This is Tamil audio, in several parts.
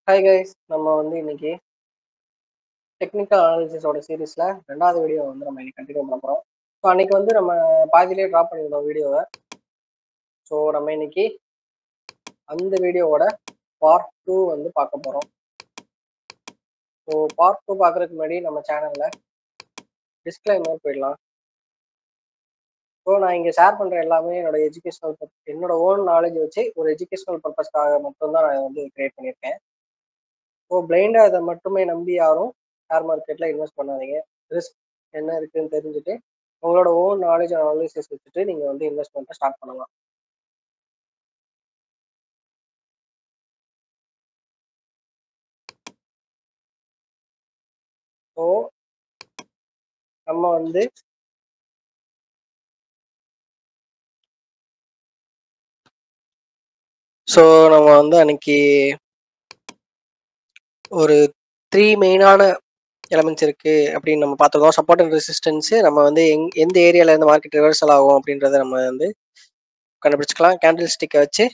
ஹாய் கைஸ், நம்ம இன்னைக்கு டெக்னிக்கல் அனாலிசிஸோட சீரீஸ்ல 2வது வீடியோ நம்ம இன்னைக்கு கண்டினியூ பண்ண போறோம். ஸோ அன்னைக்கு நம்ம பாதியிலே ட்ராப் பண்ணியிருந்தோம் வீடியோவை. ஸோ நம்ம இன்னைக்கு அந்த வீடியோவோட பார்ட் 2 பார்க்க போறோம். ஸோ பார்ட் 2 பார்க்கறதுக்கு முன்னாடி நம்ம சேனல்ல டிஸ்க்ளைமர் போயிடலாம். ஸோ நான் இங்கே ஷேர் பண்ற எல்லாமே என்னோட ஓன் நாலேஜ் வச்சு ஒரு எஜுகேஷனல் பர்பஸ்க்காக மட்டும்தான் நான் கிரியேட் பண்ணியிருக்கேன். ஸோ பிளைண்டாக இதை மட்டுமே நம்பி யாரும் ஷேர் மார்க்கெட்டில் இன்வெஸ்ட் பண்ணாதீங்க. ரிஸ்க் என்ன இருக்குன்னு தெரிஞ்சுட்டு உங்களோட ஓன் நாலேஜ் அனாலிசிஸ் வச்சுட்டு நீங்கள் இன்வெஸ்ட்மெண்ட்டை ஸ்டார்ட் பண்ணலாம். ஸோ நம்ம அன்னைக்கு ஒரு 3 மெயினான எலமெண்ட்ஸ் இருக்கு அப்படின்னு நம்ம பார்த்துருக்கோம். சப்போர்ட் அண்ட் ரெசிஸ்டன்ஸ் நம்ம எந்த ஏரியால இருந்து மார்க்கெட் ரிவர்சல் ஆகும் அப்படின்றத நம்ம கண்டுபிடிச்சிக்கலாம் கேண்டில் ஸ்டிக்கை வச்சு.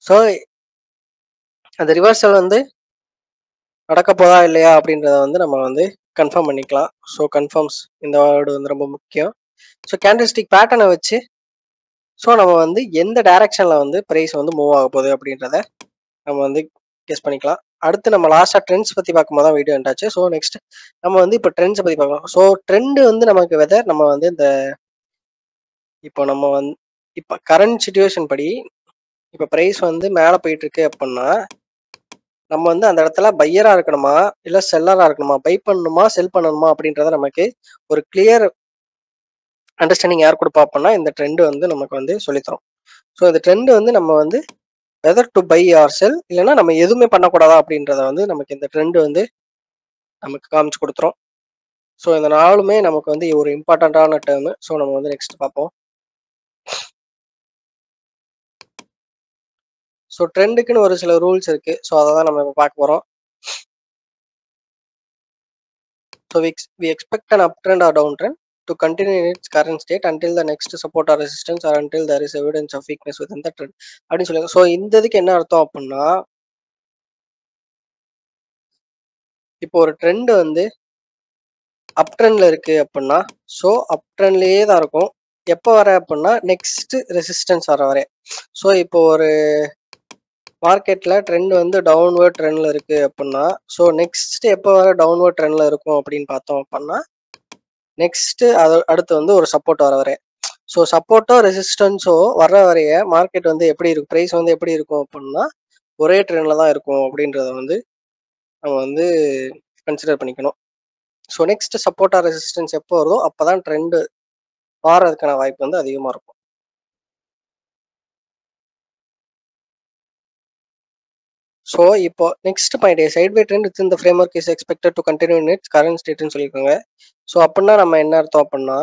ஸோ அந்த ரிவர்சல் நடக்க போதா இல்லையா அப்படின்றத நம்ம கன்ஃபார்ம் பண்ணிக்கலாம். ஸோ கன்ஃபார்ம்ஸ் இந்த வேர்டு ரொம்ப முக்கியம். ஸோ கேண்டில் ஸ்டிக் பேட்டர்னை வச்சு ஸோ நம்ம எந்த டைரக்ஷன்ல ப்ரைஸ் மூவ் ஆக போகுது அப்படின்றத நம்ம கெஸ் பண்ணிக்கலாம். அடுத்து நம்ம லாஸ்ட்டாக ட்ரெண்ட்ஸ் பற்றி பார்க்கும்போது தான் வீடியோ எண்டாச்சு. ஸோ நெக்ஸ்ட் நம்ம இப்போ ட்ரெண்ட்ஸை பற்றி பார்க்கலாம். ஸோ ட்ரெண்டு நமக்கு வெதர் நம்ம இந்த இப்போ நம்ம இப்போ கரண்ட் சுச்சுவேஷன் படி இப்போ ப்ரைஸ் மேலே போயிட்டு இருக்கு அப்படின்னா நம்ம அந்த இடத்துல பையராக இருக்கணுமா இல்லை செல்லராக இருக்கணுமா, பை பண்ணணுமா செல் பண்ணணுமா அப்படின்றத நமக்கு ஒரு கிளியர் அண்டர்ஸ்டாண்டிங் யார் கொடுப்பா அப்படின்னா இந்த ட்ரெண்டு நமக்கு சொல்லித்தரும். ஸோ இந்த ட்ரெண்டு நம்ம வெதர் டு பை ஆர் செல் இல்லைன்னா நம்ம எதுவுமே பண்ணக்கூடாதா அப்படின்றத நமக்கு இந்த ட்ரெண்டு நமக்கு காமிச்சு கொடுத்துரும். ஸோ இந்த நாளுமே நமக்கு ஒரு இம்பார்ட்டண்ட்டான டேர்மு. ஸோ நம்ம நெக்ஸ்ட் பார்ப்போம். ஸோ ட்ரெண்டுக்குன்னு ஒரு சில ரூல்ஸ் இருக்கு. ஸோ அதை தான் நம்ம இப்போ பார்க்க போகிறோம். So we expect an uptrend or downtrend to continue in its current state until the next support or resistance or until there is evidence of weakness within the trend அப்படின்னு சொல்லுங்க. ஸோ இந்த இதுக்கு என்ன அர்த்தம் அப்படின்னா இப்போ ஒரு ட்ரெண்டு அப் ட்ரெண்ட்ல இருக்கு அப்படின்னா ஸோ அப் ட்ரெண்ட்லேயே தான் இருக்கும். எப்போ வர அப்படின்னா நெக்ஸ்ட் ரெசிஸ்டன்ஸ் வர வரை. ஸோ இப்போ ஒரு மார்க்கெட்ல ட்ரெண்ட் டவுன்வர்ட் ட்ரெண்ட்ல இருக்கு அப்படின்னா ஸோ நெக்ஸ்ட் எப்போ வர டவுன்வர்ட் ட்ரெண்ட்ல இருக்கும் அப்படின்னு பார்த்தோம் அப்படின்னா நெக்ஸ்ட் அடுத்து ஒரு சப்போர்ட் வர வரை. ஸோ சப்போர்ட்டோ ரெசிஸ்டன்ஸோ வர்ற வரைய மார்க்கெட் எப்படி இருக்கும், ப்ரைஸ் எப்படி இருக்கும் அப்படின்னா ஒரே ட்ரெண்ட்ல தான் இருக்கும் அப்படின்றத நம்ம கன்சிடர் பண்ணிக்கணும். So next support or resistance எப்போ வருதோ அப்போதான் ட்ரெண்டு மாறதுக்கான வாய்ப்பு அதிகமாக இருக்கும். ஸோ இப்போ next point sideway trend within the framework is expected to continue in its current ஸ்டேட்னு சொல்லியிருக்காங்க. ஸோ அப்படின்னா நம்ம என்ன அர்த்தம் அப்படின்னா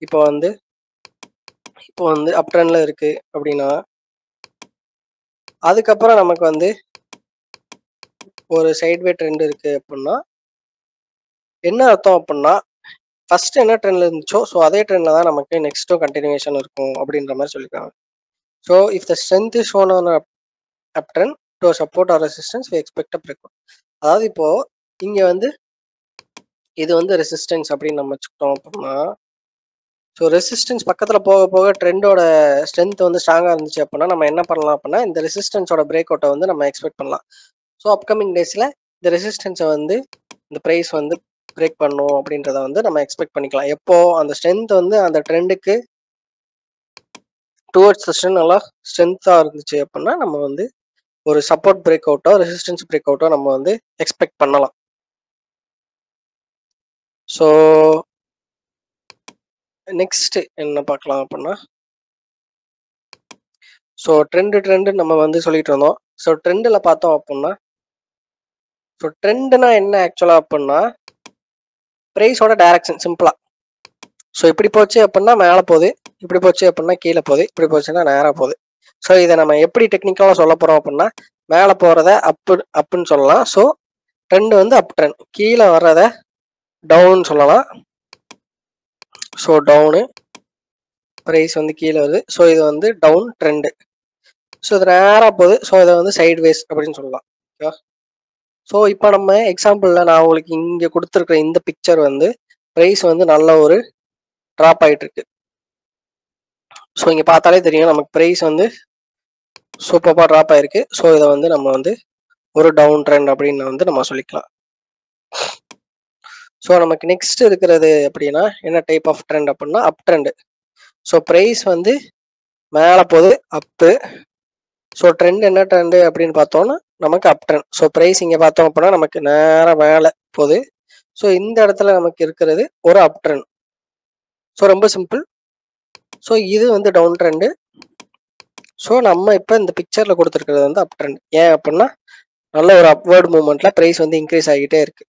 இப்போ அப் ட்ரெண்ட்ல இருக்கு அப்படின்னா அதுக்கப்புறம் நமக்கு ஒரு சைட்வே ட்ரெண்ட் இருக்கு அப்படின்னா என்ன அர்த்தம் அப்படின்னா ஃபர்ஸ்ட் என்ன ட்ரெண்ட்ல இருந்துச்சோ ஸோ அதே ட்ரெண்ட்ல தான் நமக்கு நெக்ஸ்ட்டும் கண்டினியூஷன் இருக்கும் அப்படின்ற மாதிரி சொல்லியிருக்காங்க. So if the strength is shown on up trend to support or resistance we expect a break. அதாவது இப்போ இங்க இது ரெசிஸ்டன்ஸ் அப்படின்னு நம்ம வச்சுக்கிட்டோம் அப்படின்னா ஸோ ரெசிஸ்டன்ஸ் பக்கத்தில் போக போக ட்ரெண்டோட ஸ்ட்ரென்த் ஸ்ட்ராங்காக இருந்துச்சு அப்படின்னா நம்ம என்ன பண்ணலாம் அப்படின்னா இந்த ரெசிஸ்டன்ஸோட பிரேக் அவுட்டை நம்ம எக்ஸ்பெக்ட் பண்ணலாம். ஸோ அப்கமிங் டேஸில் இந்த ரெசிஸ்டன்ஸை இந்த ப்ரைஸ் பிரேக் பண்ணும் அப்படின்றத நம்ம எக்ஸ்பெக்ட் பண்ணிக்கலாம். எப்போ அந்த ஸ்ட்ரென்த் அந்த ட்ரெண்டுக்கு டுவர்ட்ஸ் த ஸ்ட்ரென்த் நல்லா ஸ்ட்ரென்த்தாக இருந்துச்சு அப்படின்னா நம்ம ஒரு சப்போர்ட் பிரேக் அவுட்டோ ரெசிஸ்டன்ஸ் பிரேக் அவுட்டோ நம்ம எக்ஸ்பெக்ட் பண்ணலாம். ஸோ நெக்ஸ்ட் என்ன பார்க்கலாம் அப்படின்னா ஸோ ட்ரெண்டு நம்ம சொல்லிட்டு இருந்தோம். ஸோ ட்ரெண்டில் பார்த்தோம் அப்படின்னா ஸோ ட்ரெண்டுனா என்ன ஆக்சுவலாக அப்படின்னா ப்ரைஸோட டைரக்ஷன் சிம்பிளா. ஸோ இப்படி போச்சு அப்படின்னா மேலே போகுது, இப்படி போச்சு அப்படின்னா கீழே போகுது, இப்படி போச்சுன்னா நேராக போகுது. ஸோ இதை நம்ம எப்படி டெக்னிக்கலாக சொல்ல போகிறோம் அப்படின்னா மேலே போகிறத அப்புன்னு சொல்லலாம். ஸோ ட்ரெண்டு அப் ட்ரெண்ட், கீழே வர்றத டவுன் சொல்லலாம். ஸோ டவுனு ப்ரைஸ் கீழே வருது. ஸோ இது டவுன் ட்ரெண்டு. ஸோ இது நேராக போகுது. ஸோ இதை சைட் வேஸ் அப்படின்னு சொல்லலாம். ஓகேவா? ஸோ இப்போ நம்ம எக்ஸாம்பிளில் நான் உங்களுக்கு இங்கே கொடுத்துருக்குற இந்த பிக்சர் வந்து ப்ரைஸ் வந்து நல்ல ஒரு ட்ராப் ஆகிட்டு இருக்கு. ஸோ இங்கே பார்த்தாலே தெரியும் நமக்கு ப்ரைஸ் வந்து சூப்பராக ட்ராப் ஆயிருக்கு. ஸோ இதை வந்து நம்ம வந்து ஒரு டவுன் ட்ரெண்ட் அப்படின்னு வந்து நம்ம சொல்லிக்கலாம். ஸோ நமக்கு நெக்ஸ்ட் இருக்கிறது அப்படின்னா என்ன டைப் ஆஃப் ட்ரெண்ட் அப்படின்னா அப் ட்ரெண்டு. ஸோ ப்ரைஸ் வந்து மேலே போகுது அப்பு. ஸோ ட்ரெண்ட் என்ன ட்ரெண்டு அப்படின்னு பார்த்தோம்னா நமக்கு அப் ட்ரெண்ட். ஸோ ப்ரைஸ் இங்கே பார்த்தோம் அப்படின்னா நமக்கு நேராக மேலே போகுது. ஸோ இந்த இடத்துல நமக்கு இருக்கிறது ஒரு அப் ட்ரெண்ட். ஸோ ரொம்ப சிம்பிள். ஸோ இது வந்து டவுன் ட்ரெண்டு. ஸோ நம்ம இப்போ இந்த பிக்சரில் கொடுத்துருக்கிறது வந்து அப் ட்ரெண்ட். ஏன் அப்படின்னா நல்ல ஒரு அப்வர்ட் மூவ்மெண்ட்ல ப்ரைஸ் வந்து இன்க்ரீஸ் ஆகிட்டே இருக்கு.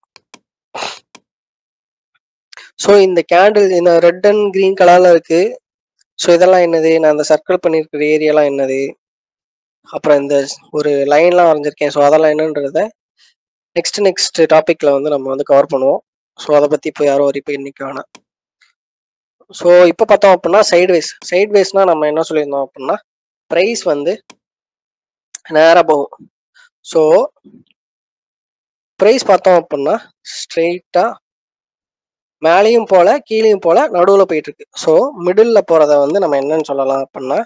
ஸோ இந்த கேண்டில் இந்த ரெட் அண்ட் கிரீன் கலர்ல இருக்கு. ஸோ இதெல்லாம் என்னது, நான் அந்த சர்க்கிள் பண்ணியிருக்கிற ஏரியாலாம் என்னது, அப்புறம் இந்த ஒரு லைன்லாம் வரைஞ்சிருக்கேன். ஸோ அதெல்லாம் என்னன்றத நெக்ஸ்ட் டாபிக்ல வந்து நம்ம வந்து கவர் பண்ணுவோம். ஸோ அதை பற்றி இப்போ யாரும் வரி போய் நிற்க வேணாம். ஸோ இப்போ பார்த்தோம் அப்படின்னா சைட்வேஸ்னா நம்ம என்ன சொல்லியிருந்தோம் அப்படின்னா ப்ரைஸ் வந்து நேராக போகும். ஸோ ப்ரைஸ் பார்த்தோம் அப்படின்னா ஸ்ட்ரெயிட்டா மேலேயும் போல கீழேயும் போல நடுவில் போயிட்டு இருக்கு. ஸோ மிடில் போறத வந்து நம்ம என்னன்னு சொல்லலாம் அப்படின்னா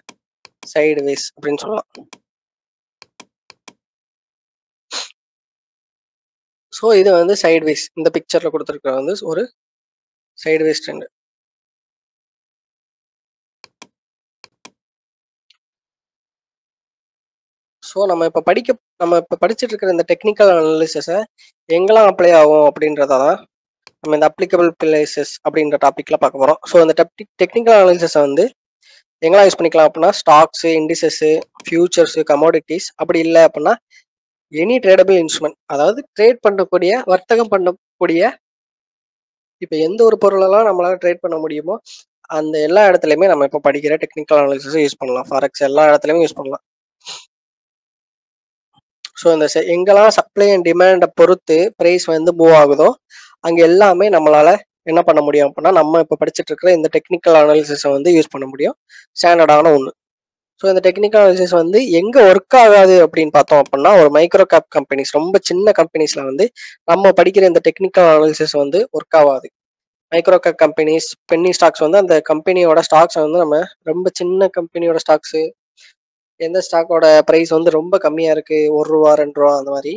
சைட்வேஸ் அப்படின்னு சொல்லலாம். ஸோ இது வந்து சைட்வேஸ். இந்த பிக்சர்ல கொடுத்துருக்க வந்து ஒரு சைட்வேஸ் ட்ரெண்ட். ஸோ நம்ம இப்போ படிச்சுட்டு இருக்கிற இந்த டெக்னிக்கல் அனாலிசிஸை எங்கெல்லாம் அப்ளை ஆகும் அப்படின்றதான் நம்ம இந்த அப்ளிகபிள் பிளேசஸ் அப்படின்ற டாபிக்ல பார்க்க போகிறோம். ஸோ இந்த டெக்னிக்கல் அனாலிசிஸை வந்து எங்கெல்லாம் யூஸ் பண்ணிக்கலாம் அப்படின்னா ஸ்டாக்ஸு, இண்டிசஸ்ஸு, ஃபியூச்சர்ஸு, கமோடிட்டிஸ், அப்படி இல்லை அப்படின்னா எனி ட்ரேடபிள் இன்ஸ்ட்ருமெண்ட், அதாவது ட்ரேட் பண்ணக்கூடிய வர்த்தகம் பண்ணக்கூடிய இப்போ எந்த ஒரு பொருளெல்லாம் நம்மளால ட்ரேட் பண்ண முடியுமோ அந்த எல்லா இடத்துலையுமே நம்ம இப்போ படிக்கிற டெக்னிக்கல் அனாலிசிஸை யூஸ் பண்ணலாம். ஃபாரெக்ஸ் எல்லா இடத்துலையுமே யூஸ் பண்ணலாம். ஸோ இந்த எங்கெல்லாம் சப்ளை அண்ட் டிமாண்டை பொறுத்து ப்ரைஸ் வந்து மூவ் ஆகுதோ அங்கே எல்லாமே நம்மளால என்ன பண்ண முடியும் அப்படின்னா நம்ம இப்போ படிச்சுட்டு இருக்கிற இந்த டெக்னிக்கல் அனாலிசிஸை வந்து யூஸ் பண்ண முடியும். ஸ்டாண்டர்டான ஒன்று. ஸோ இந்த டெக்னிக்கல் அனாலிசிஸ் வந்து எங்கே ஒர்க் ஆகாது அப்படின்னு பார்த்தோம் அப்படின்னா ஒரு மைக்ரோ கேப் கம்பெனிஸ், ரொம்ப சின்ன கம்பெனிஸில் வந்து நம்ம படிக்கிற இந்த டெக்னிக்கல் அனாலிசிஸ் வந்து ஒர்க் ஆகாது. Micro gap companies, Penney stocks வந்து அந்த கம்பெனியோட ஸ்டாக்ஸ் வந்து நம்ம ரொம்ப சின்ன கம்பெனியோட ஸ்டாக்ஸு, எந்த ஸ்டாக்கோட ப்ரைஸ் வந்து ரொம்ப கம்மியாக இருக்குது, ₹1 ₹2 அந்த மாதிரி,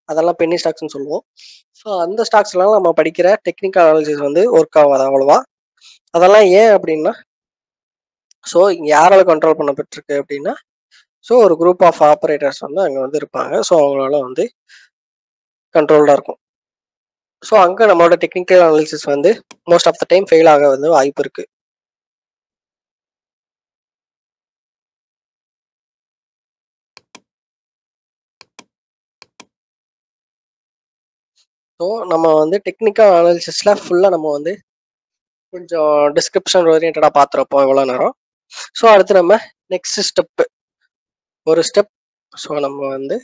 அதெல்லாம் பென்னி ஸ்டாக்ஸ்னு சொல்லுவோம். ஸோ அந்த ஸ்டாக்ஸ்லாம் நம்ம படிக்கிற டெக்னிக்கல் அனாலிசிஸ் வந்து ஒர்க் ஆகாது அவ்வளோவா. அதெல்லாம் ஏன் அப்படின்னா ஸோ இங்கே யாரால கண்ட்ரோல் பண்ணப்பட்டிருக்கு அப்படின்னா ஸோ ஒரு குரூப் ஆஃப் ஆப்ரேட்டர்ஸ் வந்து அங்கே வந்து இருப்பாங்க. ஸோ அவங்களால வந்து கண்ட்ரோல்டாக இருக்கும். ஸோ அங்கே நம்மளோட டெக்னிக்கல் அனாலிசிஸ் வந்து most of the time fail ஆக வந்து வாய்ப்பு இருக்கு. ஸோ நம்ம வந்து டெக்னிக்கல் அனாலிசிஸ்ல ஃபுல்லாக நம்ம வந்து கொஞ்சம் டிஸ்கிரிப்ஷன் ஓரியன்டாக பார்த்துருப்போம் இவ்வளோ நேரம். ஸோ அடுத்து நம்ம நெக்ஸ்ட் ஸ்டெப்பு ஒரு ஸ்டெப். ஸோ நம்ம வந்து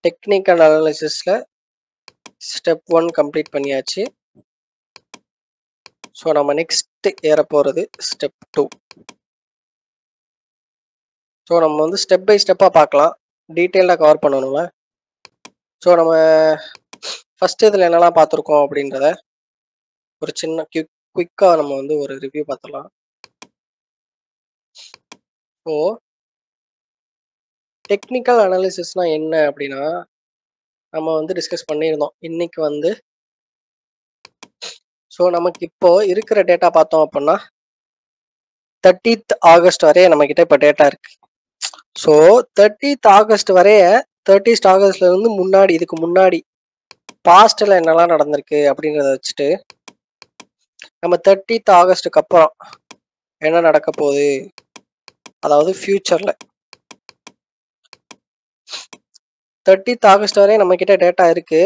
டெக்னிக்கல் அனாலிசிஸ்ல ஸ்டெப் 1 கம்ப்ளீட் பண்ணியாச்சு. ஸோ நம்ம நெக்ஸ்ட் ஏற போகிறது ஸ்டெப் 2. ஸோ நம்ம வந்து ஸ்டெப் பை ஸ்டெப்பாக பார்க்கலாம், டீட்டெயிலாக கவர் பண்ணணும்ல. ஸோ நம்ம ஃபர்ஸ்ட் இதில் என்னெல்லாம் பார்த்துருக்கோம் அப்படின்றத ஒரு சின்ன குயிக்காக நம்ம வந்து ஒரு ரிவ்யூ பார்த்துடலாம். ஸோ டெக்னிக்கல் அனாலிசிஸ்னா என்ன அப்படின்னா நம்ம வந்து டிஸ்கஸ் பண்ணியிருந்தோம் இன்னைக்கு வந்து. ஸோ நமக்கு இப்போ இருக்கிற டேட்டா பார்த்தோம் அப்படின்னா 30th ஆகஸ்ட் வரைய நம்ம கிட்ட இப்போ டேட்டா இருக்கு. ஸோ 30th ஆகஸ்ட் வரைய 30th ஆகஸ்ட்ல இருந்து முன்னாடி, இதுக்கு முன்னாடி பாஸ்ட்ல என்னெல்லாம் நடந்திருக்கு அப்படின்றத வச்சுட்டு நம்ம 30th ஆகஸ்டுக்கு அப்புறம் என்ன நடக்க போகுது, அதாவது ஃபியூச்சர்ல 30th ஆகஸ்ட் வரையும் நம்ம கிட்ட டேட்டா இருக்கு.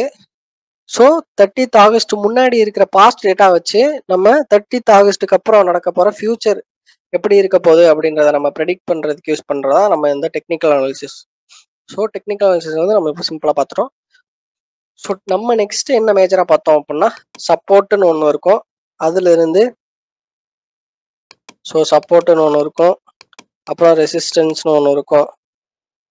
ஸோ 30th ஆகஸ்ட் முன்னாடி இருக்கிற பாஸ்ட் டேட்டா வச்சு நம்ம 30th ஆகஸ்டுக்கு அப்புறம் நடக்க போற ஃபியூச்சர் எப்படி இருக்க போகுது அப்படின்றத நம்ம ப்ரெடிக்ட் பண்றதுக்கு யூஸ் பண்றதா நம்ம இந்த technical analysis. So technical analysis வந்து நம்ம இப்போ சிம்பிளா பார்த்துட்டோம். ஸோ நம்ம நெக்ஸ்ட் என்ன மேஜரா பார்த்தோம் அப்படின்னா சப்போர்ட்னு ஒன்று இருக்கும், அதுல இருந்து ஸோ சப்போர்ட்னு ஒன்று இருக்கும், அப்புறம் ரெசிஸ்டன்ஸ்னு ஒன்று இருக்கும்,